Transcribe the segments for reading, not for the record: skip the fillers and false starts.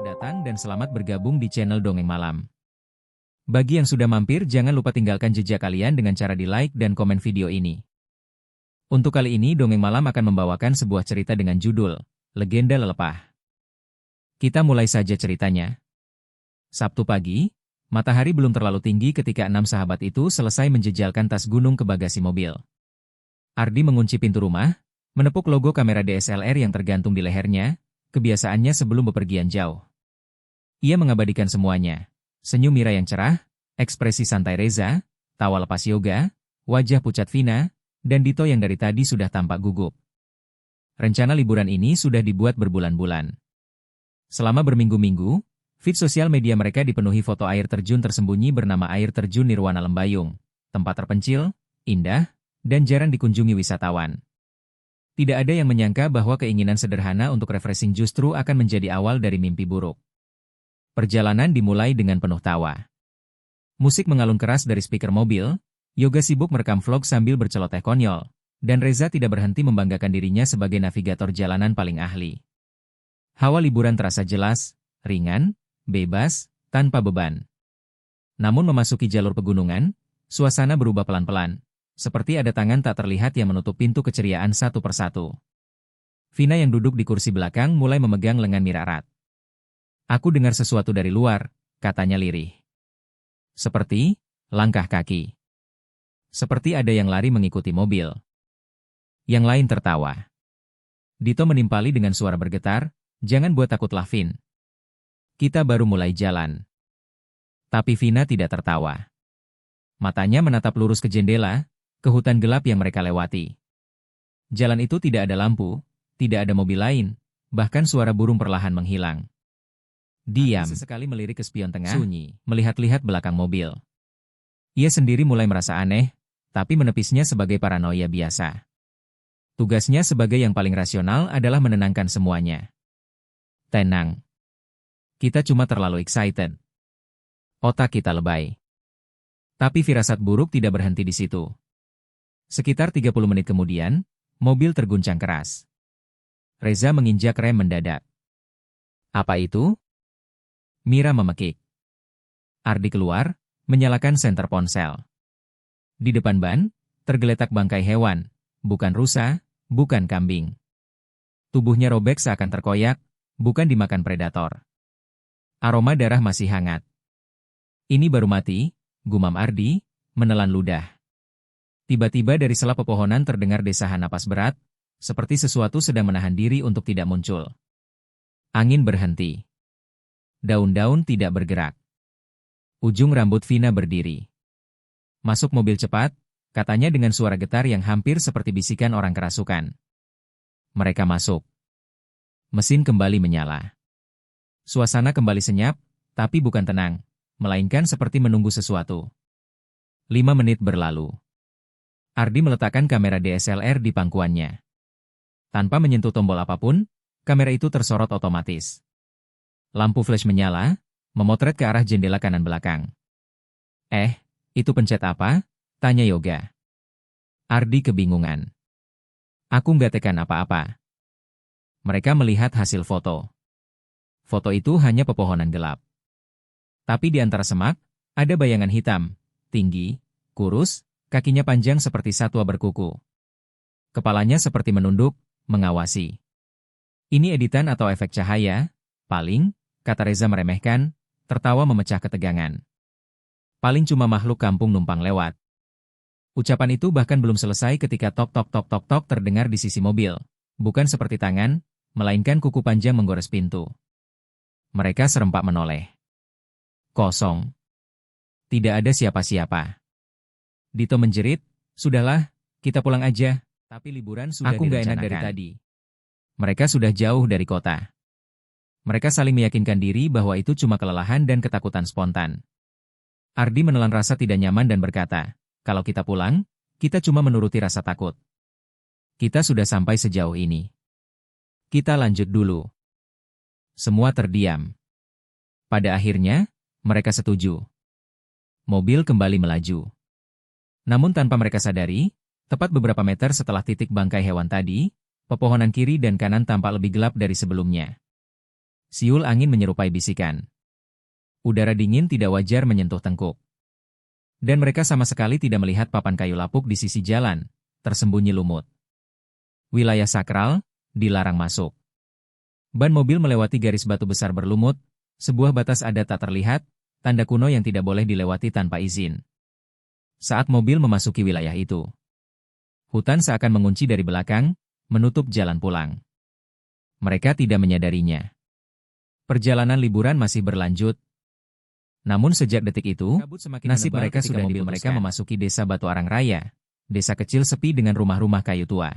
Selamat datang dan selamat bergabung di channel Dongeng Malam. Bagi yang sudah mampir, jangan lupa tinggalkan jejak kalian dengan cara di-like dan komen video ini. Untuk kali ini, Dongeng Malam akan membawakan sebuah cerita dengan judul Legenda Lelepah. Kita mulai saja ceritanya. Sabtu pagi, matahari belum terlalu tinggi ketika 6 sahabat itu selesai menjejalkan tas gunung ke bagasi mobil. Ardi mengunci pintu rumah, menepuk logo kamera DSLR yang tergantung di lehernya, kebiasaannya sebelum bepergian jauh. Ia mengabadikan semuanya. Senyum Mira yang cerah, ekspresi santai Reza, tawa lepas yoga, wajah pucat Vina, dan Dito yang dari tadi sudah tampak gugup. Rencana liburan ini sudah dibuat berbulan-bulan. Selama berminggu-minggu, feed sosial media mereka dipenuhi foto air terjun tersembunyi bernama Air Terjun Nirwana Lembayung, tempat terpencil, indah, dan jarang dikunjungi wisatawan. Tidak ada yang menyangka bahwa keinginan sederhana untuk refreshing justru akan menjadi awal dari mimpi buruk. Perjalanan dimulai dengan penuh tawa. Musik mengalun keras dari speaker mobil, Yoga sibuk merekam vlog sambil berceloteh konyol, dan Reza tidak berhenti membanggakan dirinya sebagai navigator jalanan paling ahli. Hawa liburan terasa jelas, ringan, bebas, tanpa beban. Namun memasuki jalur pegunungan, suasana berubah pelan-pelan. Seperti ada tangan tak terlihat yang menutup pintu keceriaan satu persatu. Vina yang duduk di kursi belakang mulai memegang lengan Mira erat. "Aku dengar sesuatu dari luar," katanya lirih. Seperti langkah kaki. Seperti ada yang lari mengikuti mobil. Yang lain tertawa. Dito menimpali dengan suara bergetar, "Jangan buat takutlah, Vin. Kita baru mulai jalan." Tapi Vina tidak tertawa. Matanya menatap lurus ke jendela, ke hutan gelap yang mereka lewati. Jalan itu tidak ada lampu, tidak ada mobil lain, bahkan suara burung perlahan menghilang. Diam. Sesekali melirik ke spion tengah, sunyi, melihat-lihat belakang mobil. Ia sendiri mulai merasa aneh, tapi menepisnya sebagai paranoia biasa. Tugasnya sebagai yang paling rasional adalah menenangkan semuanya. Tenang. Kita cuma terlalu excited. Otak kita lebay. Tapi firasat buruk tidak berhenti di situ. Sekitar 30 menit kemudian, mobil terguncang keras. Reza menginjak rem mendadak. "Apa itu?" Mira memekik. Ardi keluar, menyalakan senter ponsel. Di depan ban, tergeletak bangkai hewan, bukan rusa, bukan kambing. Tubuhnya robek seakan terkoyak, bukan dimakan predator. Aroma darah masih hangat. "Ini baru mati," gumam Ardi, menelan ludah. Tiba-tiba dari sela pepohonan terdengar desahan napas berat, seperti sesuatu sedang menahan diri untuk tidak muncul. Angin berhenti. Daun-daun tidak bergerak. Ujung rambut Vina berdiri. "Masuk mobil cepat," katanya dengan suara getar yang hampir seperti bisikan orang kerasukan. Mereka masuk. Mesin kembali menyala. Suasana kembali senyap, tapi bukan tenang, melainkan seperti menunggu sesuatu. 5 menit berlalu. Ardi meletakkan kamera DSLR di pangkuannya. Tanpa menyentuh tombol apapun, kamera itu tersorot otomatis. Lampu flash menyala, memotret ke arah jendela kanan belakang. Itu pencet apa?" tanya Yoga. Ardi kebingungan. "Aku nggak tekan apa-apa." Mereka melihat hasil foto. Foto itu hanya pepohonan gelap. Tapi di antara semak, ada bayangan hitam, tinggi, kurus, kakinya panjang seperti satwa berkuku. Kepalanya seperti menunduk, mengawasi. "Ini editan atau efek cahaya, paling," kata Reza meremehkan, tertawa memecah ketegangan. "Paling cuma makhluk kampung numpang lewat." Ucapan itu bahkan belum selesai ketika tok-tok-tok-tok-tok terdengar di sisi mobil. Bukan seperti tangan, melainkan kuku panjang menggores pintu. Mereka serempak menoleh. Kosong. Tidak ada siapa-siapa. Dito menjerit, "Sudahlah, kita pulang aja." Tapi liburan sudah direncanakan. Aku nggak enak dari tadi. Mereka sudah jauh dari kota. Mereka saling meyakinkan diri bahwa itu cuma kelelahan dan ketakutan spontan. Ardi menelan rasa tidak nyaman dan berkata, "Kalau kita pulang, kita cuma menuruti rasa takut. Kita sudah sampai sejauh ini. Kita lanjut dulu." Semua terdiam. Pada akhirnya, mereka setuju. Mobil kembali melaju. Namun tanpa mereka sadari, tepat beberapa meter setelah titik bangkai hewan tadi, pepohonan kiri dan kanan tampak lebih gelap dari sebelumnya. siul angin menyerupai bisikan. Udara dingin tidak wajar menyentuh tengkuk. Dan mereka sama sekali tidak melihat papan kayu lapuk di sisi jalan, tersembunyi lumut. Wilayah sakral, dilarang masuk. Ban mobil melewati garis batu besar berlumut, sebuah batas adat tak terlihat, tanda kuno yang tidak boleh dilewati tanpa izin. Saat mobil memasuki wilayah itu, hutan seakan mengunci dari belakang, menutup jalan pulang. Mereka tidak menyadarinya. Perjalanan liburan masih berlanjut. Namun sejak detik itu, nasib mereka sudah mobil mereka memasuki desa Batu Arang Raya, desa kecil sepi dengan rumah-rumah kayu tua.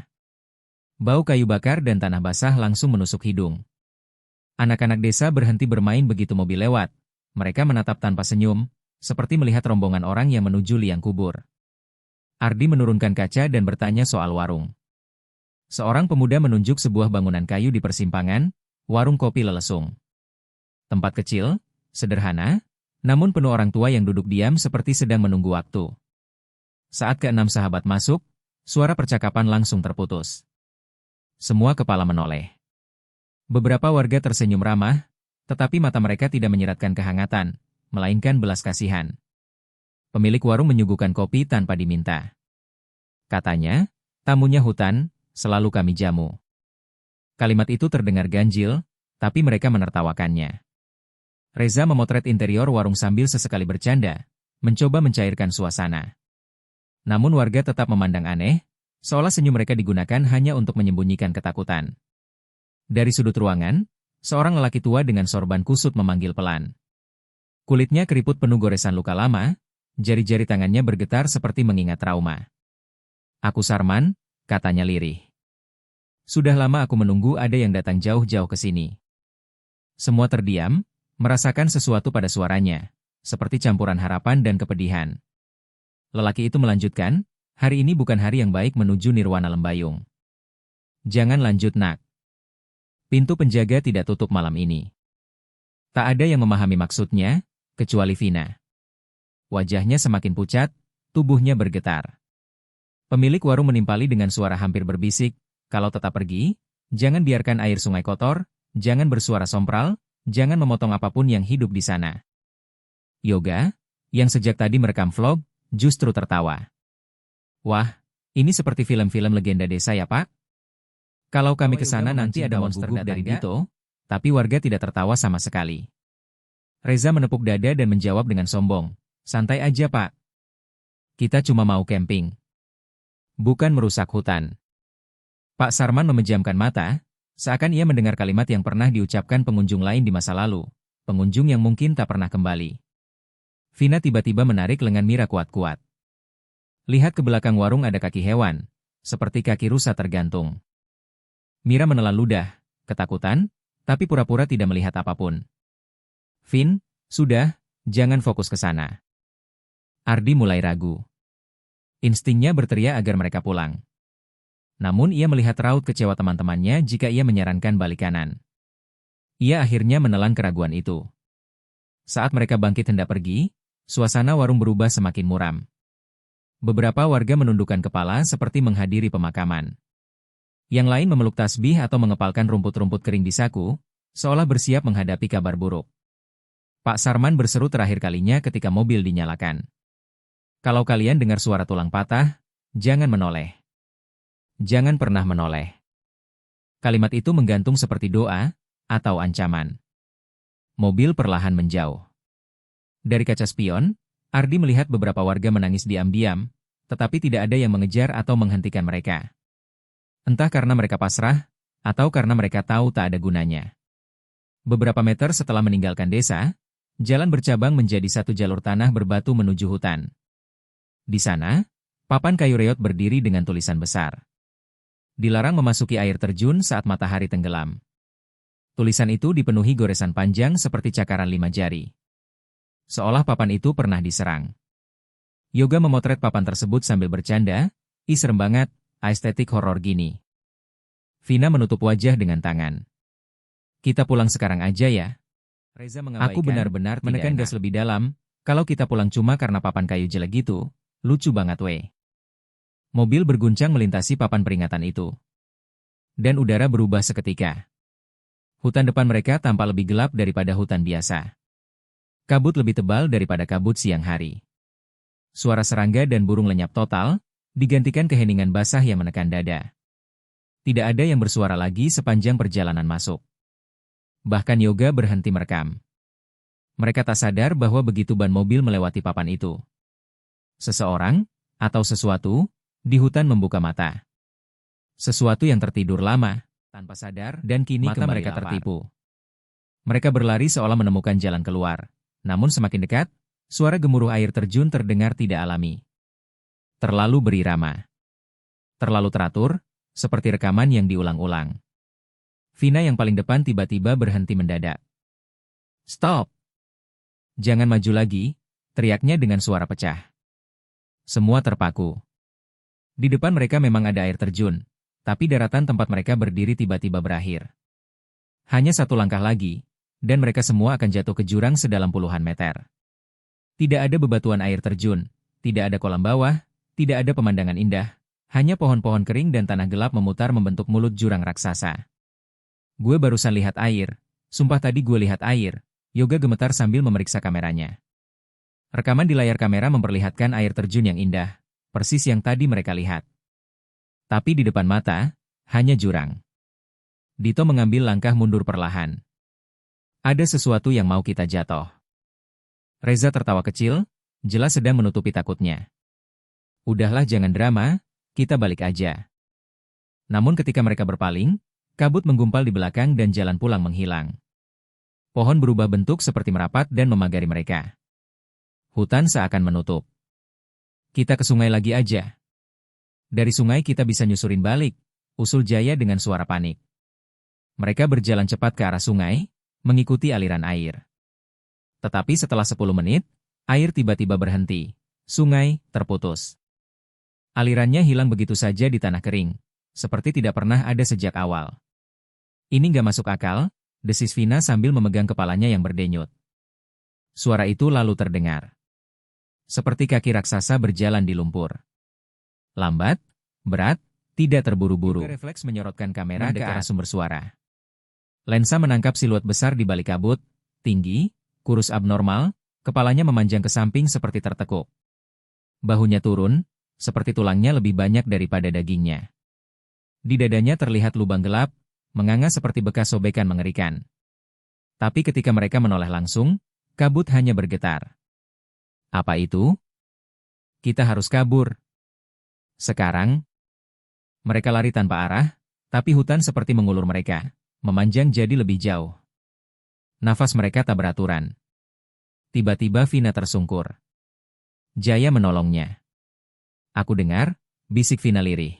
Bau kayu bakar dan tanah basah langsung menusuk hidung. Anak-anak desa berhenti bermain begitu mobil lewat. Mereka menatap tanpa senyum, seperti melihat rombongan orang yang menuju liang kubur. Ardi menurunkan kaca dan bertanya soal warung. Seorang pemuda menunjuk sebuah bangunan kayu di persimpangan, warung kopi lelesung. Tempat kecil, sederhana, namun penuh orang tua yang duduk diam seperti sedang menunggu waktu. Saat keenam sahabat masuk, suara percakapan langsung terputus. Semua kepala menoleh. Beberapa warga tersenyum ramah, tetapi mata mereka tidak menyiratkan kehangatan, melainkan belas kasihan. Pemilik warung menyuguhkan kopi tanpa diminta. Katanya, tamunya hutan, selalu kami jamu. Kalimat itu terdengar ganjil, tapi mereka menertawakannya. Reza memotret interior warung sambil sesekali bercanda, mencoba mencairkan suasana. Namun warga tetap memandang aneh, seolah senyum mereka digunakan hanya untuk menyembunyikan ketakutan. Dari sudut ruangan, seorang lelaki tua dengan sorban kusut memanggil pelan. Kulitnya keriput penuh goresan luka lama, jari-jari tangannya bergetar seperti mengingat trauma. Aku Sarman, katanya lirih. Sudah lama aku menunggu ada yang datang jauh-jauh ke sini. Semua terdiam, merasakan sesuatu pada suaranya, seperti campuran harapan dan kepedihan. Lelaki itu melanjutkan, hari ini bukan hari yang baik menuju Nirwana Lembayung. Jangan lanjut nak. Pintu penjaga tidak tutup malam ini. Tak ada yang memahami maksudnya, kecuali Vina. Wajahnya semakin pucat, tubuhnya bergetar. Pemilik warung menimpali dengan suara hampir berbisik, kalau tetap pergi, jangan biarkan air sungai kotor, jangan bersuara sompral, jangan memotong apapun yang hidup di sana. Yoga, yang sejak tadi merekam vlog, justru tertawa. Wah, ini seperti film-film legenda desa ya Pak? Kalau kami ke sana nanti ada monster dari Dito, tapi warga tidak tertawa sama sekali. Reza menepuk dada dan menjawab dengan sombong, santai aja Pak. Kita cuma mau camping. Bukan merusak hutan. Pak Sarman memejamkan mata, seakan ia mendengar kalimat yang pernah diucapkan pengunjung lain di masa lalu, pengunjung yang mungkin tak pernah kembali. Vina tiba-tiba menarik lengan Mira kuat-kuat. Lihat ke belakang warung ada kaki hewan, seperti kaki rusa tergantung. Mira menelan ludah, ketakutan, tapi pura-pura tidak melihat apapun. Vin, sudah, jangan fokus ke sana. Ardi mulai ragu. Instingnya berteriak agar mereka pulang. Namun ia melihat raut kecewa teman-temannya jika ia menyarankan balik kanan. Ia akhirnya menelan keraguan itu. Saat mereka bangkit hendak pergi, suasana warung berubah semakin muram. Beberapa warga menundukkan kepala seperti menghadiri pemakaman. Yang lain memeluk tasbih atau mengepalkan rumput-rumput kering di saku, seolah bersiap menghadapi kabar buruk. Pak Sarman berseru terakhir kalinya ketika mobil dinyalakan. Kalau kalian dengar suara tulang patah, jangan menoleh. Jangan pernah menoleh. Kalimat itu menggantung seperti doa atau ancaman. Mobil perlahan menjauh. Dari kaca spion, Ardi melihat beberapa warga menangis diam-diam, tetapi tidak ada yang mengejar atau menghentikan mereka. Entah karena mereka pasrah, atau karena mereka tahu tak ada gunanya. Beberapa meter setelah meninggalkan desa, jalan bercabang menjadi satu jalur tanah berbatu menuju hutan. Di sana, papan kayu reot berdiri dengan tulisan besar. Dilarang memasuki air terjun saat matahari tenggelam. Tulisan itu dipenuhi goresan panjang seperti cakaran 5 jari. Seolah papan itu pernah diserang. Yoga memotret papan tersebut sambil bercanda, "Ih serem banget, estetik horor gini." Vina menutup wajah dengan tangan. "Kita pulang sekarang aja ya." Reza mengabaikan, aku benar-benar menekan gas lebih dalam, kalau kita pulang cuma karena papan kayu jelek gitu, lucu banget weh. Mobil berguncang melintasi papan peringatan itu. Dan udara berubah seketika. Hutan depan mereka tampak lebih gelap daripada hutan biasa. Kabut lebih tebal daripada kabut siang hari. Suara serangga dan burung lenyap total, digantikan keheningan basah yang menekan dada. Tidak ada yang bersuara lagi sepanjang perjalanan masuk. Bahkan Yoga berhenti merekam. Mereka tak sadar bahwa begitu ban mobil melewati papan itu, seseorang, atau sesuatu, di hutan membuka mata. Sesuatu yang tertidur lama, tanpa sadar, dan kini mata mereka tertipu. Mereka berlari seolah menemukan jalan keluar. Namun semakin dekat, suara gemuruh air terjun terdengar tidak alami. Terlalu berirama. Terlalu teratur, seperti rekaman yang diulang-ulang. Vina yang paling depan tiba-tiba berhenti mendadak. "Stop! Jangan maju lagi," teriaknya dengan suara pecah. Semua terpaku. Di depan mereka memang ada air terjun, tapi daratan tempat mereka berdiri tiba-tiba berakhir. Hanya satu langkah lagi, dan mereka semua akan jatuh ke jurang sedalam puluhan meter. Tidak ada bebatuan air terjun, tidak ada kolam bawah, tidak ada pemandangan indah, hanya pohon-pohon kering dan tanah gelap memutar membentuk mulut jurang raksasa. "Gue barusan lihat air, sumpah tadi gue lihat air," Yoga gemetar sambil memeriksa kameranya. Rekaman di layar kamera memperlihatkan air terjun yang indah, persis yang tadi mereka lihat. Tapi di depan mata, hanya jurang. Dito mengambil langkah mundur perlahan. "Ada sesuatu yang mau kita jatuh." Reza tertawa kecil, jelas sedang menutupi takutnya. "Udahlah jangan drama, kita balik aja." Namun ketika mereka berpaling, kabut menggumpal di belakang dan jalan pulang menghilang. Pohon berubah bentuk seperti merapat dan memagari mereka. Hutan seakan menutup. "Kita ke sungai lagi aja. Dari sungai kita bisa nyusurin balik," usul Jaya dengan suara panik. Mereka berjalan cepat ke arah sungai, mengikuti aliran air. Tetapi setelah 10 menit, air tiba-tiba berhenti. Sungai terputus. Alirannya hilang begitu saja di tanah kering, seperti tidak pernah ada sejak awal. "Ini nggak masuk akal," desis Vina sambil memegang kepalanya yang berdenyut. Suara itu lalu terdengar. Seperti kaki raksasa berjalan di lumpur. Lambat, berat, tidak terburu-buru. Yoga refleks menyorotkan kamera ke arah sumber suara. Lensa menangkap siluet besar di balik kabut, tinggi, kurus abnormal, kepalanya memanjang ke samping seperti tertekuk. Bahunya turun, seperti tulangnya lebih banyak daripada dagingnya. Di dadanya terlihat lubang gelap, menganga seperti bekas sobekan mengerikan. Tapi ketika mereka menoleh langsung, kabut hanya bergetar. "Apa itu?" "Kita harus kabur. Sekarang." Mereka lari tanpa arah, tapi hutan seperti mengulur mereka, memanjang jadi lebih jauh. Nafas mereka tak beraturan. Tiba-tiba Vina tersungkur. Jaya menolongnya. "Aku dengar," bisik Vina lirih.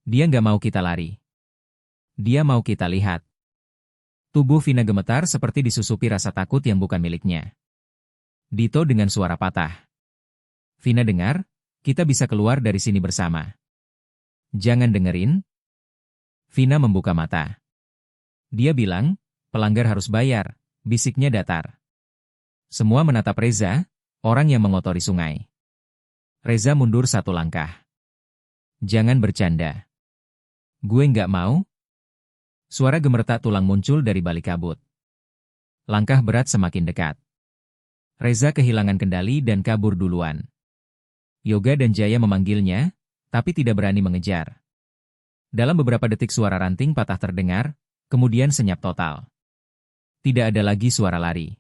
"Dia nggak mau kita lari. Dia mau kita lihat." Tubuh Vina gemetar seperti disusupi rasa takut yang bukan miliknya. Dito dengan suara patah. "Vina dengar, kita bisa keluar dari sini bersama. Jangan dengerin." Vina membuka mata. "Dia bilang, pelanggar harus bayar," bisiknya datar. Semua menatap Reza, orang yang mengotori sungai. Reza mundur satu langkah. "Jangan bercanda." "Gue nggak mau." Suara gemeretak tulang muncul dari balik kabut. Langkah berat semakin dekat. Reza kehilangan kendali dan kabur duluan. Yoga dan Jaya memanggilnya, tapi tidak berani mengejar. Dalam beberapa detik suara ranting patah terdengar, kemudian senyap total. Tidak ada lagi suara lari.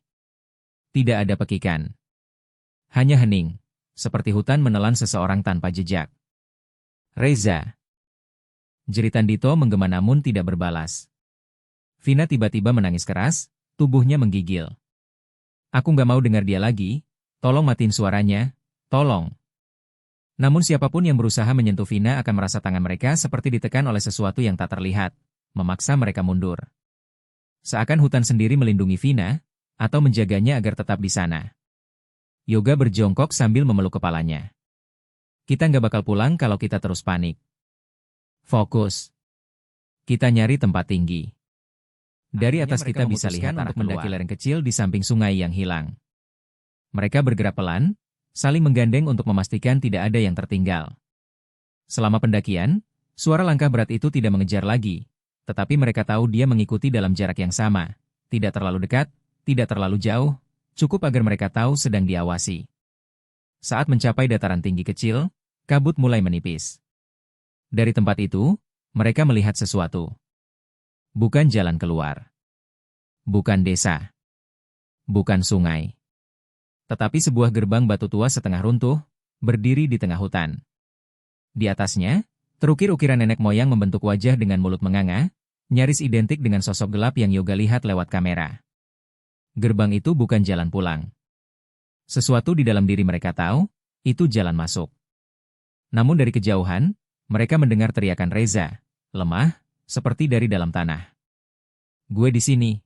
Tidak ada pekikan. Hanya hening, seperti hutan menelan seseorang tanpa jejak. "Reza!" Jeritan Dito menggema namun tidak berbalas. Vina tiba-tiba menangis keras, tubuhnya menggigil. "Aku nggak mau dengar dia lagi, tolong matiin suaranya, tolong." Namun siapapun yang berusaha menyentuh Vina akan merasa tangan mereka seperti ditekan oleh sesuatu yang tak terlihat, memaksa mereka mundur. Seakan hutan sendiri melindungi Vina, atau menjaganya agar tetap di sana. Yoga berjongkok sambil memeluk kepalanya. "Kita nggak bakal pulang kalau kita terus panik. Fokus. Kita nyari tempat tinggi. Dari atas kita bisa lihat untuk mendaki lereng kecil di samping sungai yang hilang." Mereka bergerak pelan, saling menggandeng untuk memastikan tidak ada yang tertinggal. Selama pendakian, suara langkah berat itu tidak mengejar lagi, Tetapi mereka tahu dia mengikuti dalam jarak yang sama, tidak terlalu dekat, tidak terlalu jauh, cukup agar mereka tahu sedang diawasi. Saat mencapai dataran tinggi kecil, kabut mulai menipis. Dari tempat itu, mereka melihat sesuatu. Bukan jalan keluar. Bukan desa. Bukan sungai. Tetapi sebuah gerbang batu tua setengah runtuh, berdiri di tengah hutan. Di atasnya, terukir ukiran nenek moyang membentuk wajah dengan mulut menganga, nyaris identik dengan sosok gelap yang Yoga lihat lewat kamera. Gerbang itu bukan jalan pulang. Sesuatu di dalam diri mereka tahu, itu jalan masuk. Namun dari kejauhan, mereka mendengar teriakan Reza, lemah, seperti dari dalam tanah. "Gue di sini.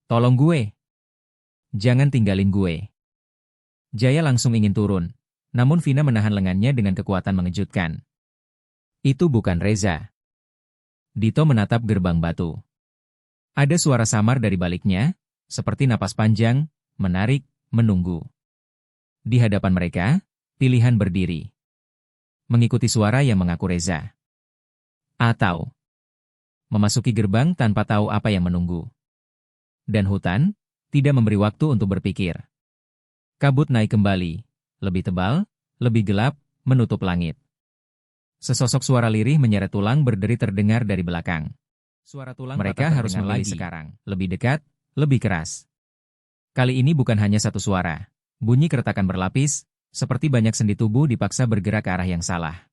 Tolong gue. Jangan tinggalin gue." Jaya langsung ingin turun, namun Vina menahan lengannya dengan kekuatan mengejutkan. Itu bukan Reza. Dito menatap gerbang batu. Ada suara samar dari baliknya, seperti napas panjang, menarik, menunggu. Di hadapan mereka, pilihan berdiri. Mengikuti suara yang mengaku Reza. Atau memasuki gerbang tanpa tahu apa yang menunggu. Dan hutan tidak memberi waktu untuk berpikir. Kabut naik kembali, lebih tebal, lebih gelap, menutup langit. Sesosok suara lirih menyeret tulang berderi terdengar dari belakang. Suara tulang mereka harus memilih sekarang, lebih dekat, lebih keras. Kali ini bukan hanya satu suara. Bunyi keretakan berlapis, seperti banyak sendi tubuh dipaksa bergerak ke arah yang salah.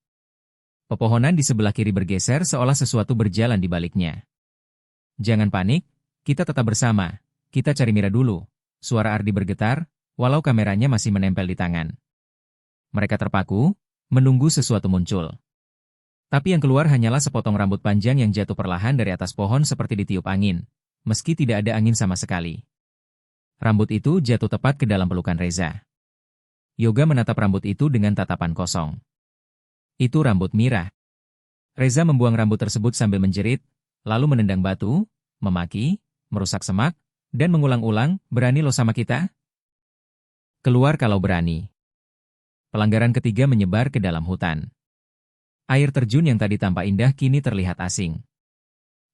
Pepohonan di sebelah kiri bergeser seolah sesuatu berjalan di baliknya. "Jangan panik, kita tetap bersama. Kita cari Mira dulu." Suara Ardi bergetar, walau kameranya masih menempel di tangan. Mereka terpaku, menunggu sesuatu muncul. Tapi yang keluar hanyalah sepotong rambut panjang yang jatuh perlahan dari atas pohon seperti ditiup angin, meski tidak ada angin sama sekali. Rambut itu jatuh tepat ke dalam pelukan Reza. Yoga menatap rambut itu dengan tatapan kosong. Itu rambut Mira. Reza membuang rambut tersebut sambil menjerit, lalu menendang batu, memaki, merusak semak, dan mengulang-ulang, "Berani lo sama kita? Keluar kalau berani." Pelanggaran ketiga menyebar ke dalam hutan. Air terjun yang tadi tampak indah kini terlihat asing.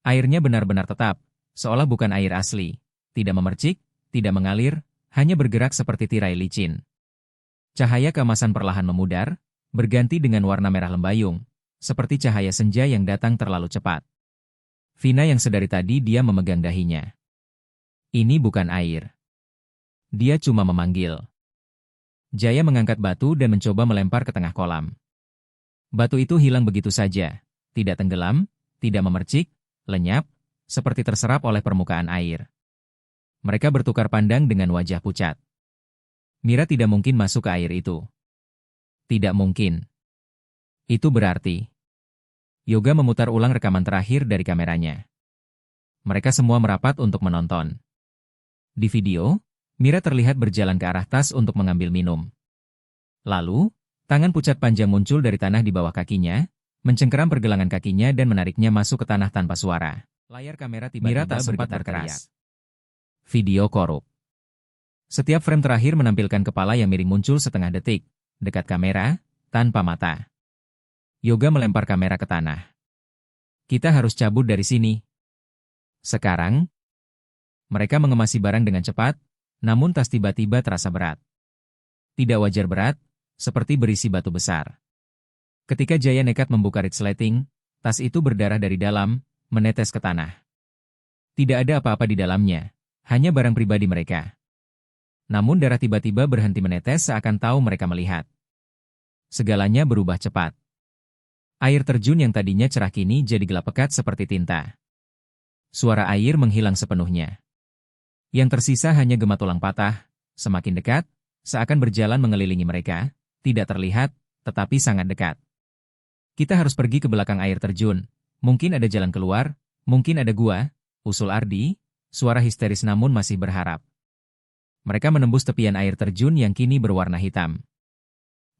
Airnya benar-benar tetap, seolah bukan air asli. Tidak memercik, tidak mengalir, hanya bergerak seperti tirai licin. Cahaya keemasan perlahan memudar, berganti dengan warna merah lembayung, seperti cahaya senja yang datang terlalu cepat. Vina yang sedari tadi diam memegang dahinya. Ini bukan air. Dia cuma memanggil. Jaya mengangkat batu dan mencoba melempar ke tengah kolam. Batu itu hilang begitu saja, tidak tenggelam, tidak memercik, lenyap, seperti terserap oleh permukaan air. Mereka bertukar pandang dengan wajah pucat. Mira tidak mungkin masuk ke air itu. Tidak mungkin. Itu berarti. Yoga memutar ulang rekaman terakhir dari kameranya. Mereka semua merapat untuk menonton. Di video, Mira terlihat berjalan ke arah tas untuk mengambil minum. Lalu, tangan pucat panjang muncul dari tanah di bawah kakinya, mencengkeram pergelangan kakinya dan menariknya masuk ke tanah tanpa suara. Layar kamera tiba-tiba Mira tak sempat berkeras. Video korup. Setiap frame terakhir menampilkan kepala yang miring muncul setengah detik, dekat kamera, tanpa mata. Yoga melempar kamera ke tanah. "Kita harus cabut dari sini. Sekarang." Mereka mengemasi barang dengan cepat, namun tas tiba-tiba terasa berat. Tidak wajar berat, seperti berisi batu besar. Ketika Jaya nekat membuka resleting, tas itu berdarah dari dalam, menetes ke tanah. Tidak ada apa-apa di dalamnya, hanya barang pribadi mereka. Namun darah tiba-tiba berhenti menetes seakan tahu mereka melihat. Segalanya berubah cepat. Air terjun yang tadinya cerah kini jadi gelap pekat seperti tinta. Suara air menghilang sepenuhnya. Yang tersisa hanya gema tulang patah, semakin dekat, seakan berjalan mengelilingi mereka, tidak terlihat, tetapi sangat dekat. "Kita harus pergi ke belakang air terjun, mungkin ada jalan keluar, mungkin ada gua," usul Ardi, suara histeris namun masih berharap. Mereka menembus tepian air terjun yang kini berwarna hitam.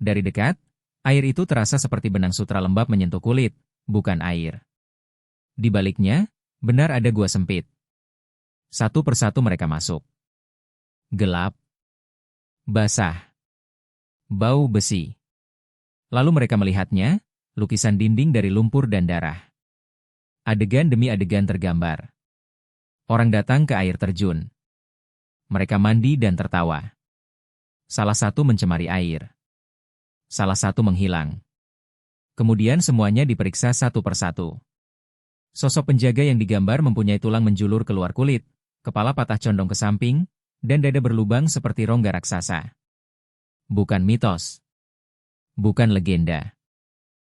Dari dekat, air itu terasa seperti benang sutra lembab menyentuh kulit, bukan air. Di baliknya, benar ada gua sempit. Satu persatu mereka masuk. Gelap. Basah. Bau besi. Lalu mereka melihatnya, lukisan dinding dari lumpur dan darah. Adegan demi adegan tergambar. Orang datang ke air terjun. Mereka mandi dan tertawa. Salah satu mencemari air. Salah satu menghilang. Kemudian semuanya diperiksa satu persatu. Sosok penjaga yang digambar mempunyai tulang menjulur keluar kulit, kepala patah condong ke samping, dan dada berlubang seperti rongga raksasa. Bukan mitos. Bukan legenda.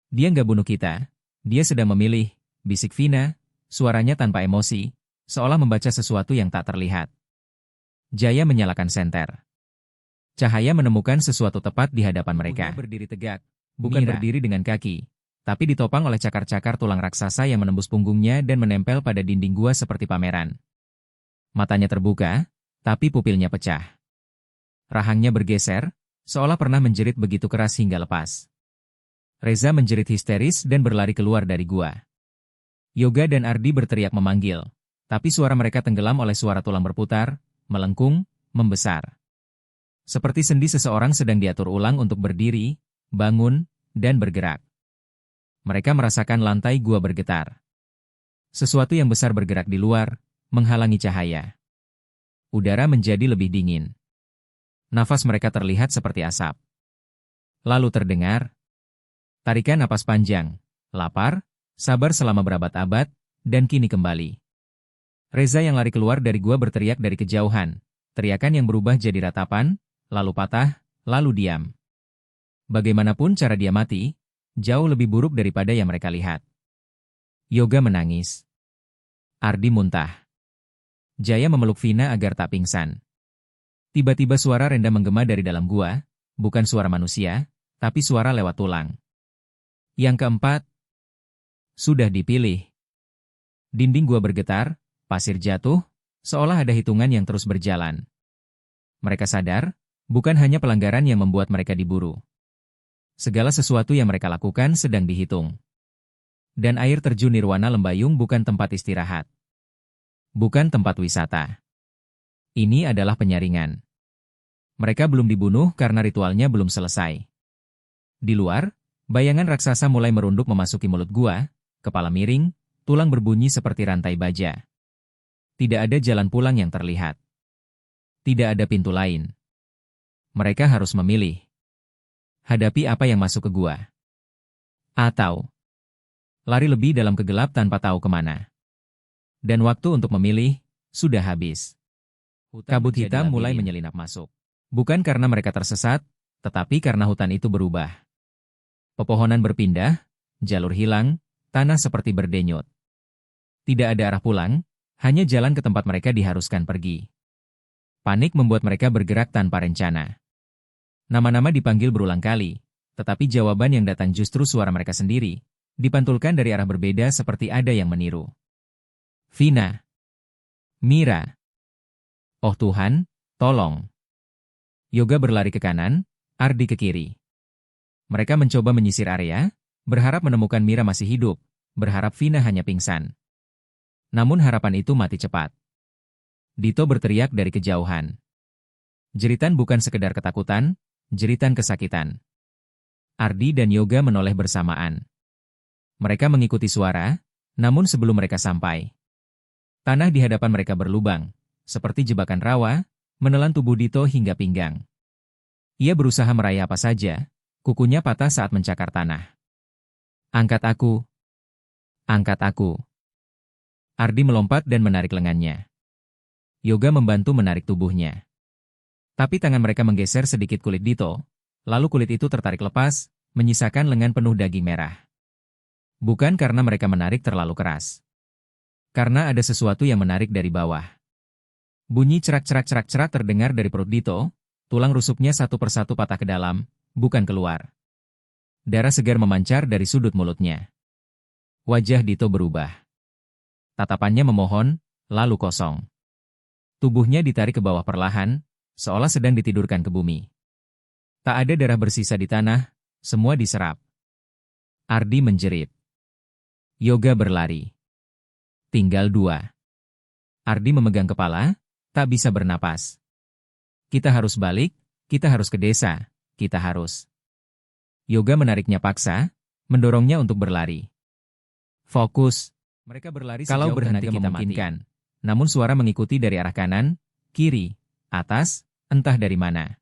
Dia nggak bunuh kita. Dia sedang memilih, bisik Vina, suaranya tanpa emosi, seolah membaca sesuatu yang tak terlihat. Jaya menyalakan senter. Cahaya menemukan sesuatu tepat di hadapan mereka. Tubuhnya berdiri tegak, bukan berdiri dengan kaki, tapi ditopang oleh cakar-cakar tulang raksasa yang menembus punggungnya dan menempel pada dinding gua seperti pameran. Matanya terbuka, tapi pupilnya pecah. Rahangnya bergeser, seolah pernah menjerit begitu keras hingga lepas. Reza menjerit histeris dan berlari keluar dari gua. Yoga dan Ardi berteriak memanggil, tapi suara mereka tenggelam oleh suara tulang berputar, melengkung, membesar. Seperti sendi seseorang sedang diatur ulang untuk berdiri, bangun, dan bergerak. Mereka merasakan lantai gua bergetar. Sesuatu yang besar bergerak di luar, menghalangi cahaya. Udara menjadi lebih dingin. Nafas mereka terlihat seperti asap. Lalu terdengar tarikan napas panjang, lapar, sabar selama berabad-abad, dan kini kembali. Reza yang lari keluar dari gua berteriak dari kejauhan, teriakan yang berubah jadi ratapan, lalu patah, lalu diam. Bagaimanapun cara dia mati, jauh lebih buruk daripada yang mereka lihat. Yoga menangis. Ardi muntah. Jaya memeluk Vina agar tak pingsan. Tiba-tiba suara rendah menggema dari dalam gua, bukan suara manusia, tapi suara lewat tulang. Yang keempat, sudah dipilih. Dinding gua bergetar, pasir jatuh, seolah ada hitungan yang terus berjalan. Mereka sadar, bukan hanya pelanggaran yang membuat mereka diburu. Segala sesuatu yang mereka lakukan sedang dihitung. Dan air terjun Nirwana Lembayung bukan tempat istirahat. Bukan tempat wisata. Ini adalah penyaringan. Mereka belum dibunuh karena ritualnya belum selesai. Di luar, bayangan raksasa mulai merunduk memasuki mulut gua, kepala miring, tulang berbunyi seperti rantai baja. Tidak ada jalan pulang yang terlihat. Tidak ada pintu lain. Mereka harus memilih. Hadapi apa yang masuk ke gua. Atau lari lebih dalam kegelap tanpa tahu kemana. Dan waktu untuk memilih, sudah habis. Kabut hitam mulai menyelinap masuk. Bukan karena mereka tersesat, tetapi karena hutan itu berubah. Pepohonan berpindah, jalur hilang, tanah seperti berdenyut. Tidak ada arah pulang, hanya jalan ke tempat mereka diharuskan pergi. Panik membuat mereka bergerak tanpa rencana. Nama-nama dipanggil berulang kali, tetapi jawaban yang datang justru suara mereka sendiri, dipantulkan dari arah berbeda seperti ada yang meniru. Vina. Mira. Oh Tuhan, tolong. Yoga berlari ke kanan, Ardi ke kiri. Mereka mencoba menyisir area, berharap menemukan Mira masih hidup, berharap Vina hanya pingsan. Namun harapan itu mati cepat. Dito berteriak dari kejauhan. Jeritan bukan sekedar ketakutan, jeritan kesakitan. Ardi dan Yoga menoleh bersamaan. Mereka mengikuti suara, namun sebelum mereka sampai, tanah di hadapan mereka berlubang, seperti jebakan rawa, menelan tubuh Dito hingga pinggang. Ia berusaha meraih apa saja, kukunya patah saat mencakar tanah. Angkat aku. Angkat aku. Ardi melompat dan menarik lengannya. Yoga membantu menarik tubuhnya. Tapi tangan mereka menggeser sedikit kulit Dito, lalu kulit itu tertarik lepas, menyisakan lengan penuh daging merah. Bukan karena mereka menarik terlalu keras. Karena ada sesuatu yang menarik dari bawah. Bunyi cerak-cerak-cerak-cerak terdengar dari perut Dito, tulang rusuknya satu persatu patah ke dalam, bukan keluar. Darah segar memancar dari sudut mulutnya. Wajah Dito berubah. Tatapannya memohon, lalu kosong. Tubuhnya ditarik ke bawah perlahan, seolah sedang ditidurkan ke bumi. Tak ada darah bersisa di tanah, semua diserap. Ardi menjerit. Yoga berlari. Tinggal 2. Ardi memegang kepala, tak bisa bernapas. Kita harus balik, kita harus ke desa, kita harus. Yoga menariknya paksa, mendorongnya untuk berlari. Fokus, Mereka berlari kalau berhenti kita memungkinkan. Namun suara mengikuti dari arah kanan, kiri, atas, entah dari mana.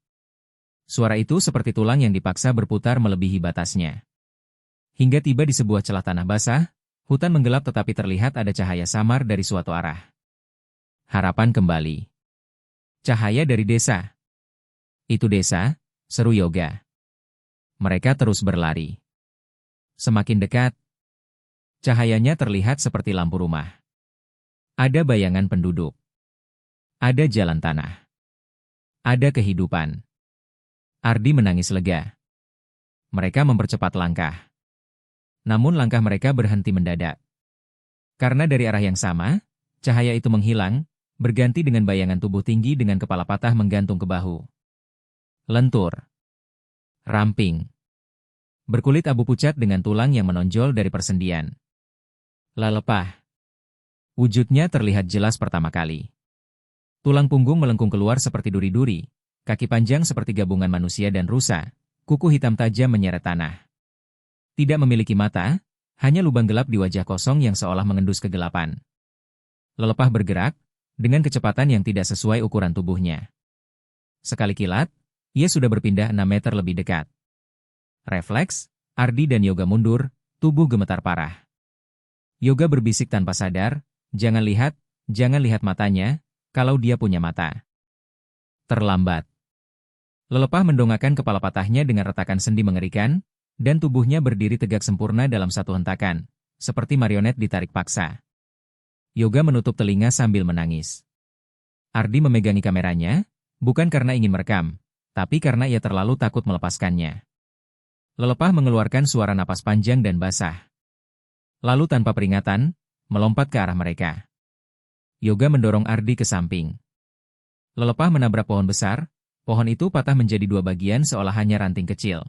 Suara itu seperti tulang yang dipaksa berputar melebihi batasnya. Hingga tiba di sebuah celah tanah basah, hutan menggelap tetapi terlihat ada cahaya samar dari suatu arah. Harapan kembali. Cahaya dari desa. Itu desa, seru Yoga. Mereka terus berlari. Semakin dekat, cahayanya terlihat seperti lampu rumah. Ada bayangan penduduk. Ada jalan tanah. Ada kehidupan. Ardi menangis lega. Mereka mempercepat langkah. Namun langkah mereka berhenti mendadak. Karena dari arah yang sama, cahaya itu menghilang, berganti dengan bayangan tubuh tinggi dengan kepala patah menggantung ke bahu. Lentur. Ramping. Berkulit abu pucat dengan tulang yang menonjol dari persendian. Lalepah. Wujudnya terlihat jelas pertama kali. Tulang punggung melengkung keluar seperti duri-duri, kaki panjang seperti gabungan manusia dan rusa, kuku hitam tajam menyeret tanah. Tidak memiliki mata, hanya lubang gelap di wajah kosong yang seolah mengendus kegelapan. Lelepah bergerak, dengan kecepatan yang tidak sesuai ukuran tubuhnya. Sekali kilat, ia sudah berpindah 6 meter lebih dekat. Refleks, Ardi dan Yoga mundur, tubuh gemetar parah. Yoga berbisik tanpa sadar, jangan lihat matanya, kalau dia punya mata. Terlambat. Lelepah mendongakkan kepala patahnya dengan retakan sendi mengerikan, dan tubuhnya berdiri tegak sempurna dalam satu hentakan, seperti marionet ditarik paksa. Yoga menutup telinga sambil menangis. Ardi memegangi kameranya, bukan karena ingin merekam, tapi karena ia terlalu takut melepaskannya. Lelepah mengeluarkan suara napas panjang dan basah. Lalu tanpa peringatan, melompat ke arah mereka. Yoga mendorong Ardi ke samping. Lelepah menabrak pohon besar, pohon itu patah menjadi 2 bagian seolah hanya ranting kecil.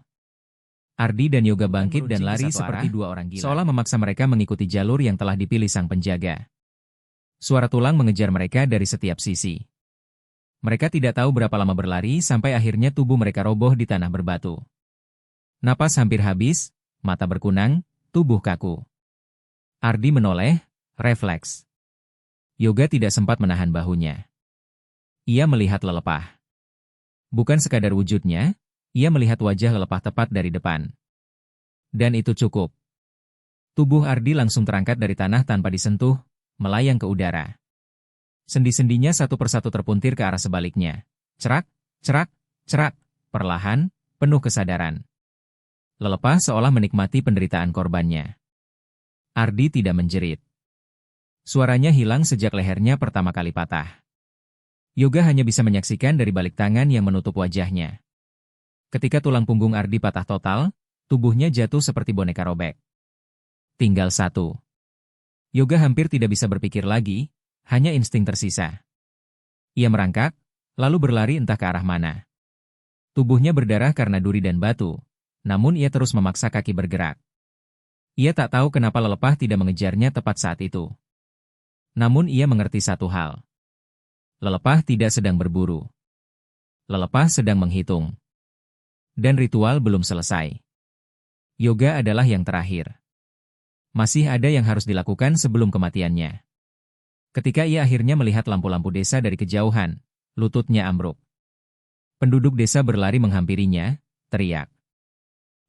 Ardi dan Yoga bangkit dan lari seperti 2 orang gila, seolah memaksa mereka mengikuti jalur yang telah dipilih sang penjaga. Suara tulang mengejar mereka dari setiap sisi. Mereka tidak tahu berapa lama berlari sampai akhirnya tubuh mereka roboh di tanah berbatu. Napas hampir habis, mata berkunang, tubuh kaku. Ardi menoleh, refleks. Yoga tidak sempat menahan bahunya. Ia melihat Lelepah. Bukan sekadar wujudnya, ia melihat wajah Lelepah tepat dari depan. Dan itu cukup. Tubuh Ardi langsung terangkat dari tanah tanpa disentuh, melayang ke udara. Sendi-sendinya satu persatu terpuntir ke arah sebaliknya. Cerak, cerak, cerak, perlahan, penuh kesadaran. Lelepah seolah menikmati penderitaan korbannya. Ardi tidak menjerit. Suaranya hilang sejak lehernya pertama kali patah. Yoga hanya bisa menyaksikan dari balik tangan yang menutup wajahnya. Ketika tulang punggung Ardi patah total, tubuhnya jatuh seperti boneka robek. Tinggal 1. Yoga hampir tidak bisa berpikir lagi, hanya insting tersisa. Ia merangkak, lalu berlari entah ke arah mana. Tubuhnya berdarah karena duri dan batu, namun ia terus memaksa kaki bergerak. Ia tak tahu kenapa Lelepah tidak mengejarnya tepat saat itu. Namun ia mengerti satu hal. Lelepah tidak sedang berburu. Lelepah sedang menghitung. Dan ritual belum selesai. Yoga adalah yang terakhir. Masih ada yang harus dilakukan sebelum kematiannya. Ketika ia akhirnya melihat lampu-lampu desa dari kejauhan, lututnya ambruk. Penduduk desa berlari menghampirinya, teriak.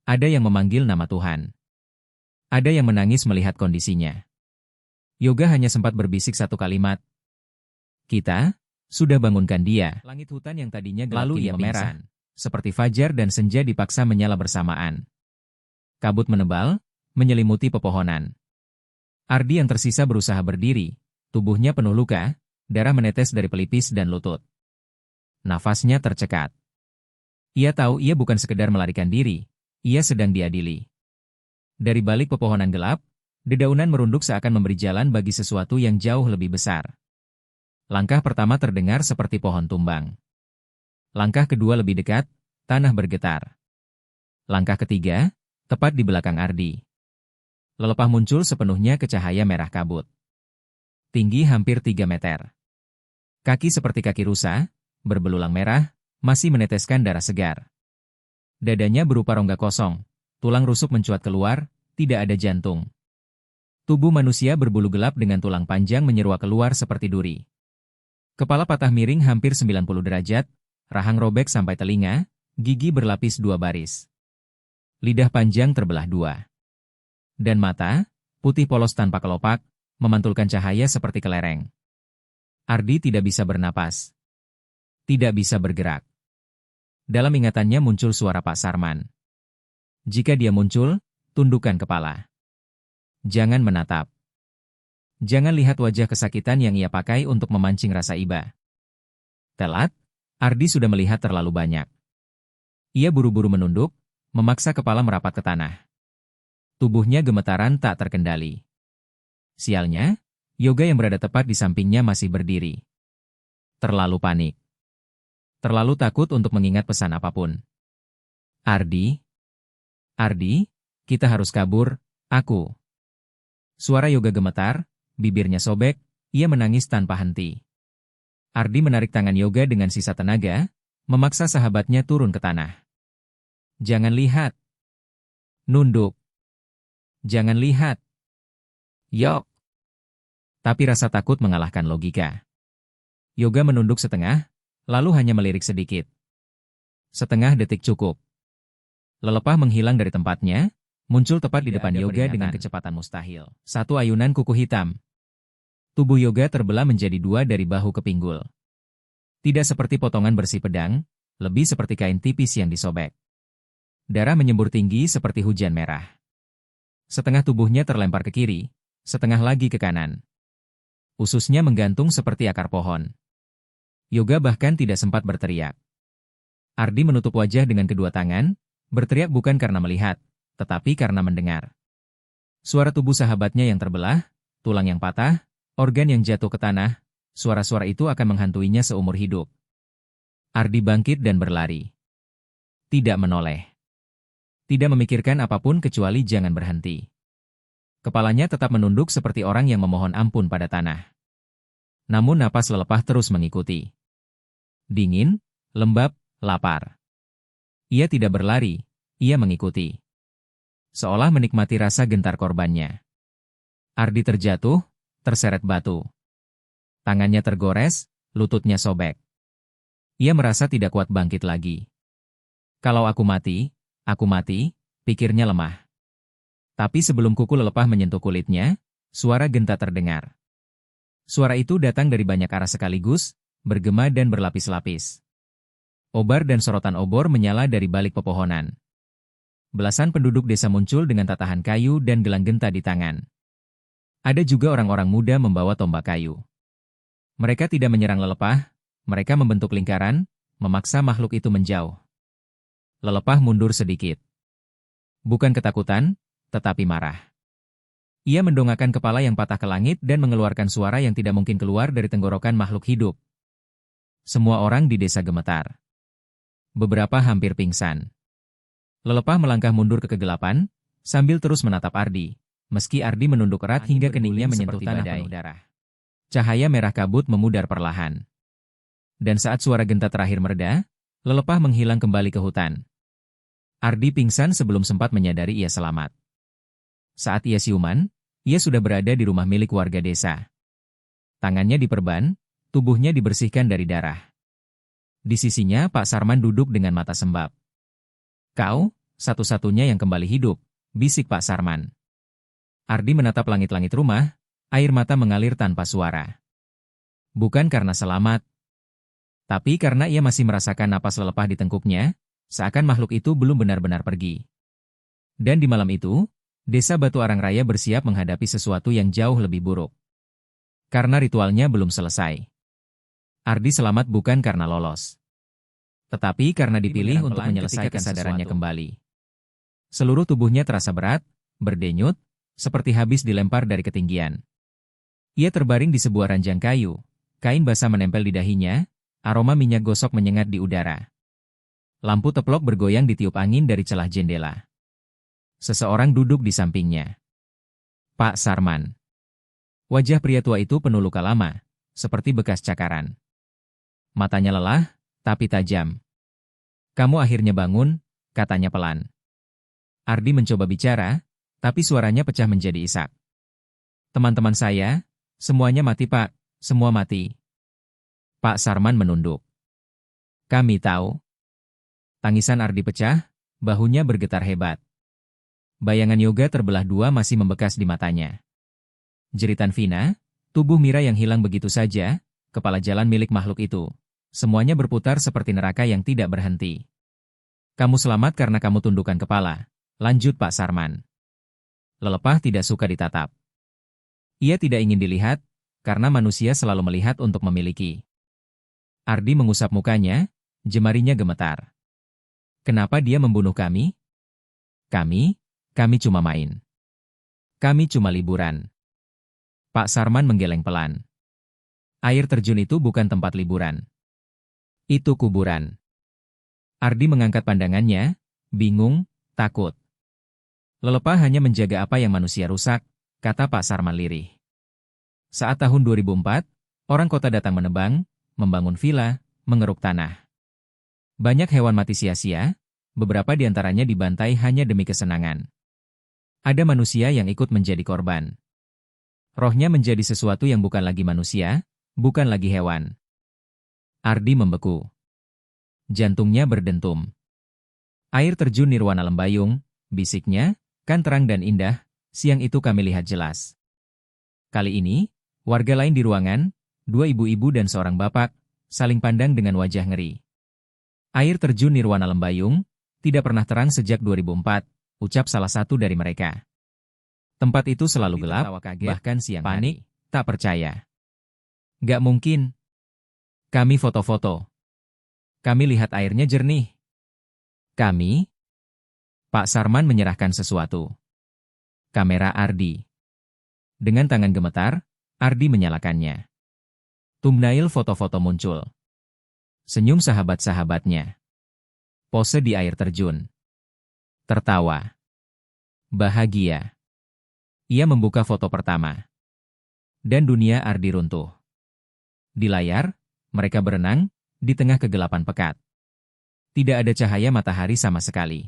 Ada yang memanggil nama Tuhan. Ada yang menangis melihat kondisinya. Yoga hanya sempat berbisik satu kalimat. Kita sudah bangunkan dia. Langit hutan yang tadinya gelap kini memerah, seperti fajar dan senja dipaksa menyala bersamaan. Kabut menebal, menyelimuti pepohonan. Ardi yang tersisa berusaha berdiri, tubuhnya penuh luka, darah menetes dari pelipis dan lutut. Nafasnya tercekat. Ia tahu ia bukan sekedar melarikan diri, ia sedang diadili. Dari balik pepohonan gelap, dedaunan merunduk seakan memberi jalan bagi sesuatu yang jauh lebih besar. Langkah pertama terdengar seperti pohon tumbang. Langkah kedua lebih dekat, tanah bergetar. Langkah ketiga, tepat di belakang Ardi. Lelepah muncul sepenuhnya ke cahaya merah kabut. Tinggi hampir 3 meter. Kaki seperti kaki rusa, berbelulang merah, masih meneteskan darah segar. Dadanya berupa rongga kosong, tulang rusuk mencuat keluar, tidak ada jantung. Tubuh manusia berbulu gelap dengan tulang panjang menyeruak keluar seperti duri. Kepala patah miring hampir 90 derajat, rahang robek sampai telinga, gigi berlapis 2 baris. Lidah panjang terbelah 2. Dan mata, putih polos tanpa kelopak, memantulkan cahaya seperti kelereng. Ardi tidak bisa bernapas. Tidak bisa bergerak. Dalam ingatannya muncul suara Pak Sarman. Jika dia muncul, tundukkan kepala. Jangan menatap. Jangan lihat wajah kesakitan yang ia pakai untuk memancing rasa iba. Telat, Ardi sudah melihat terlalu banyak. Ia buru-buru menunduk, memaksa kepala merapat ke tanah. Tubuhnya gemetaran tak terkendali. Sialnya, Yoga yang berada tepat di sampingnya masih berdiri. Terlalu panik. Terlalu takut untuk mengingat pesan apapun. Ardi? Ardi, kita harus kabur, aku. Suara Yoga gemetar, bibirnya sobek, ia menangis tanpa henti. Ardi menarik tangan Yoga dengan sisa tenaga, memaksa sahabatnya turun ke tanah. Jangan lihat. Nunduk. Jangan lihat. Yok. Tapi rasa takut mengalahkan logika. Yoga menunduk setengah, lalu hanya melirik sedikit. Setengah detik cukup. Lelepah menghilang dari tempatnya, muncul tepat di depan Yoga dengan kecepatan mustahil. Satu ayunan kuku hitam. Tubuh Yoga terbelah menjadi 2 dari bahu ke pinggul. Tidak seperti potongan bersih pedang, lebih seperti kain tipis yang disobek. Darah menyembur tinggi seperti hujan merah. Setengah tubuhnya terlempar ke kiri, setengah lagi ke kanan. Ususnya menggantung seperti akar pohon. Yoga bahkan tidak sempat berteriak. Ardi menutup wajah dengan kedua tangan, berteriak bukan karena melihat, tetapi karena mendengar. Suara tubuh sahabatnya yang terbelah, tulang yang patah, organ yang jatuh ke tanah, suara-suara itu akan menghantuinya seumur hidup. Ardi bangkit dan berlari. Tidak menoleh. Tidak memikirkan apapun kecuali jangan berhenti. Kepalanya tetap menunduk seperti orang yang memohon ampun pada tanah. Namun napas lelepah terus mengikuti. Dingin, lembab, lapar. Ia tidak berlari, ia mengikuti. Seolah menikmati rasa gentar korbannya. Ardi terjatuh, terseret batu. Tangannya tergores, lututnya sobek. Ia merasa tidak kuat bangkit lagi. Kalau aku mati, pikirnya lemah. Tapi sebelum kuku lelepah menyentuh kulitnya, suara genta terdengar. Suara itu datang dari banyak arah sekaligus, bergema dan berlapis-lapis. Obar dan sorotan obor menyala dari balik pepohonan. Belasan penduduk desa muncul dengan tatahan kayu dan gelang genta di tangan. Ada juga orang-orang muda membawa tombak kayu. Mereka tidak menyerang lelepah, mereka membentuk lingkaran, memaksa makhluk itu menjauh. Lelepah mundur sedikit. Bukan ketakutan, tetapi marah. Ia mendongakkan kepala yang patah ke langit dan mengeluarkan suara yang tidak mungkin keluar dari tenggorokan makhluk hidup. Semua orang di desa gemetar. Beberapa hampir pingsan. Lelepah melangkah mundur ke kegelapan, sambil terus menatap Ardi, meski Ardi menunduk erat hingga keningnya menyentuh tanah penuh darah. Cahaya merah kabut memudar perlahan. Dan saat suara genta terakhir mereda, lelepah menghilang kembali ke hutan. Ardi pingsan sebelum sempat menyadari ia selamat. Saat ia siuman, ia sudah berada di rumah milik warga desa. Tangannya diperban, tubuhnya dibersihkan dari darah. Di sisinya Pak Sarman duduk dengan mata sembab. Kau, satu-satunya yang kembali hidup, bisik Pak Sarman. Ardi menatap langit-langit rumah, air mata mengalir tanpa suara. Bukan karena selamat, tapi karena ia masih merasakan napas lelepah di tengkuknya, seakan makhluk itu belum benar-benar pergi. Dan di malam itu, Desa Batu Arang Raya bersiap menghadapi sesuatu yang jauh lebih buruk. Karena ritualnya belum selesai. Ardi selamat bukan karena lolos, tetapi karena dipilih untuk menyelesaikan kesadarannya kembali. Seluruh tubuhnya terasa berat, berdenyut, seperti habis dilempar dari ketinggian. Ia terbaring di sebuah ranjang kayu, kain basah menempel di dahinya, aroma minyak gosok menyengat di udara. Lampu teplok bergoyang ditiup angin dari celah jendela. Seseorang duduk di sampingnya. Pak Sarman. Wajah pria tua itu penuh luka lama, seperti bekas cakaran. Matanya lelah, tapi tajam. Kamu akhirnya bangun, katanya pelan. Ardi mencoba bicara, tapi suaranya pecah menjadi isak. Teman-teman saya, semuanya mati Pak, semua mati. Pak Sarman menunduk. Kami tahu. Tangisan Ardi pecah, bahunya bergetar hebat. Bayangan Yoga terbelah dua masih membekas di matanya. Jeritan Vina, tubuh Mira yang hilang begitu saja, kepala jalan milik makhluk itu. Semuanya berputar seperti neraka yang tidak berhenti. Kamu selamat karena kamu tundukkan kepala, lanjut Pak Sarman. Lelepah tidak suka ditatap. Ia tidak ingin dilihat, karena manusia selalu melihat untuk memiliki. Ardi mengusap mukanya, jemarinya gemetar. Kenapa dia membunuh kami? Kami cuma main. Kami cuma liburan. Pak Sarman menggeleng pelan. Air terjun itu bukan tempat liburan. Itu kuburan. Ardi mengangkat pandangannya, bingung, takut. Lelepah hanya menjaga apa yang manusia rusak, kata Pak Sarman lirih. Saat tahun 2004, orang kota datang menebang, membangun villa, mengeruk tanah. Banyak hewan mati sia-sia, beberapa di antaranya dibantai hanya demi kesenangan. Ada manusia yang ikut menjadi korban. Rohnya menjadi sesuatu yang bukan lagi manusia, bukan lagi hewan. Ardi membeku. Jantungnya berdentum. Air terjun Nirwana Lembayung, bisiknya, kan terang dan indah, siang itu kami lihat jelas. Kali ini, warga lain di ruangan, dua ibu-ibu dan seorang bapak, saling pandang dengan wajah ngeri. Air terjun Nirwana Lembayung, tidak pernah terang sejak 2004, ucap salah satu dari mereka. Tempat itu selalu gelap, bahkan siang panik, tak percaya. Gak mungkin. Kami foto-foto. Kami lihat airnya jernih. Kami? Pak Sarman menyerahkan sesuatu. Kamera Ardi. Dengan tangan gemetar, Ardi menyalakannya. Thumbnail foto-foto muncul. Senyum sahabat-sahabatnya. Pose di air terjun. Tertawa. Bahagia. Ia membuka foto pertama. Dan dunia Ardi runtuh. Di layar, mereka berenang, di tengah kegelapan pekat. Tidak ada cahaya matahari sama sekali.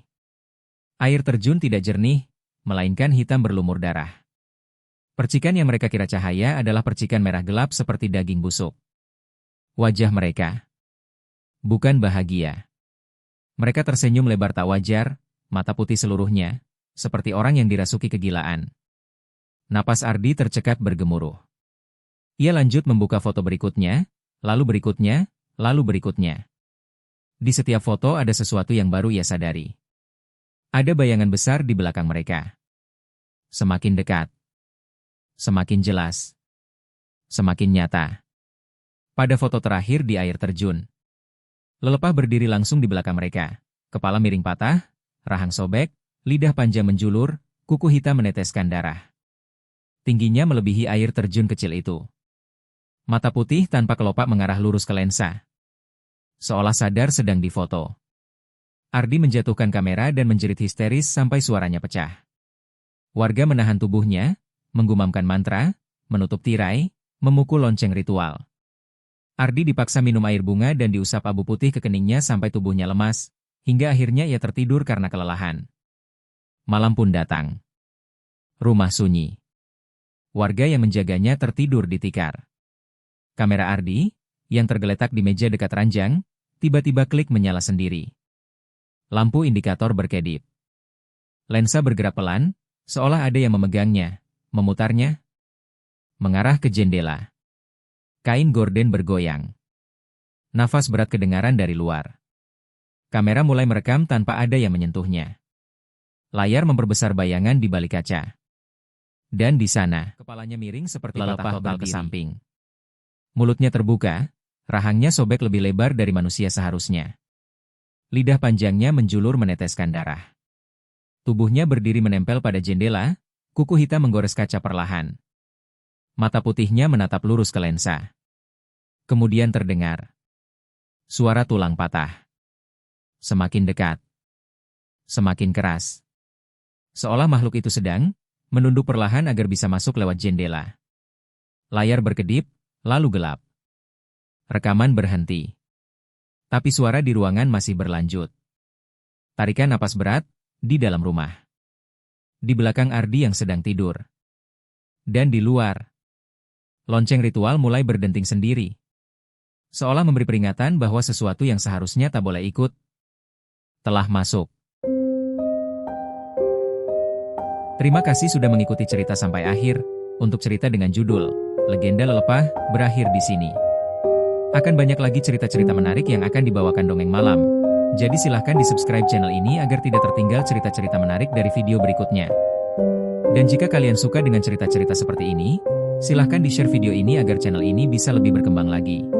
Air terjun tidak jernih, melainkan hitam berlumur darah. Percikan yang mereka kira cahaya adalah percikan merah gelap seperti daging busuk. Wajah mereka. Bukan bahagia. Mereka tersenyum lebar tak wajar, mata putih seluruhnya, seperti orang yang dirasuki kegilaan. Napas Ardi tercekat bergemuruh. Ia lanjut membuka foto berikutnya, lalu berikutnya, lalu berikutnya. Di setiap foto ada sesuatu yang baru ia sadari. Ada bayangan besar di belakang mereka. Semakin dekat. Semakin jelas. Semakin nyata. Pada foto terakhir di air terjun, Lelepah berdiri langsung di belakang mereka. Kepala miring patah, rahang sobek, lidah panjang menjulur, kuku hitam meneteskan darah. Tingginya melebihi air terjun kecil itu. Mata putih tanpa kelopak mengarah lurus ke lensa. Seolah sadar sedang difoto. Ardi menjatuhkan kamera dan menjerit histeris sampai suaranya pecah. Warga menahan tubuhnya, menggumamkan mantra, menutup tirai, memukul lonceng ritual. Ardi dipaksa minum air bunga dan diusap abu putih ke keningnya sampai tubuhnya lemas, hingga akhirnya ia tertidur karena kelelahan. Malam pun datang. Rumah sunyi. Warga yang menjaganya tertidur di tikar. Kamera Ardi, yang tergeletak di meja dekat ranjang, tiba-tiba klik menyala sendiri. Lampu indikator berkedip. Lensa bergerak pelan, seolah ada yang memegangnya, memutarnya, mengarah ke jendela. Kain gorden bergoyang. Nafas berat kedengaran dari luar. Kamera mulai merekam tanpa ada yang menyentuhnya. Layar memperbesar bayangan di balik kaca. Dan di sana, kepalanya miring seperti Lelepah total ke samping. Mulutnya terbuka, rahangnya sobek lebih lebar dari manusia seharusnya. Lidah panjangnya menjulur meneteskan darah. Tubuhnya berdiri menempel pada jendela, kuku hitam menggores kaca perlahan. Mata putihnya menatap lurus ke lensa. Kemudian terdengar suara tulang patah. Semakin dekat. Semakin keras. Seolah makhluk itu sedang menunduk perlahan agar bisa masuk lewat jendela. Layar berkedip, lalu gelap. Rekaman berhenti. Tapi suara di ruangan masih berlanjut. Tarikan napas berat di dalam rumah. Di belakang Ardi yang sedang tidur. Dan di luar, lonceng ritual mulai berdenting sendiri. Seolah memberi peringatan bahwa sesuatu yang seharusnya tak boleh ikut telah masuk. Terima kasih sudah mengikuti cerita sampai akhir. Untuk cerita dengan judul Legenda Lelepah berakhir di sini. Akan banyak lagi cerita-cerita menarik yang akan dibawakan Dongeng Malam. Jadi silahkan di-subscribe channel ini agar tidak tertinggal cerita-cerita menarik dari video berikutnya. Dan jika kalian suka dengan cerita-cerita seperti ini, silahkan di-share video ini agar channel ini bisa lebih berkembang lagi.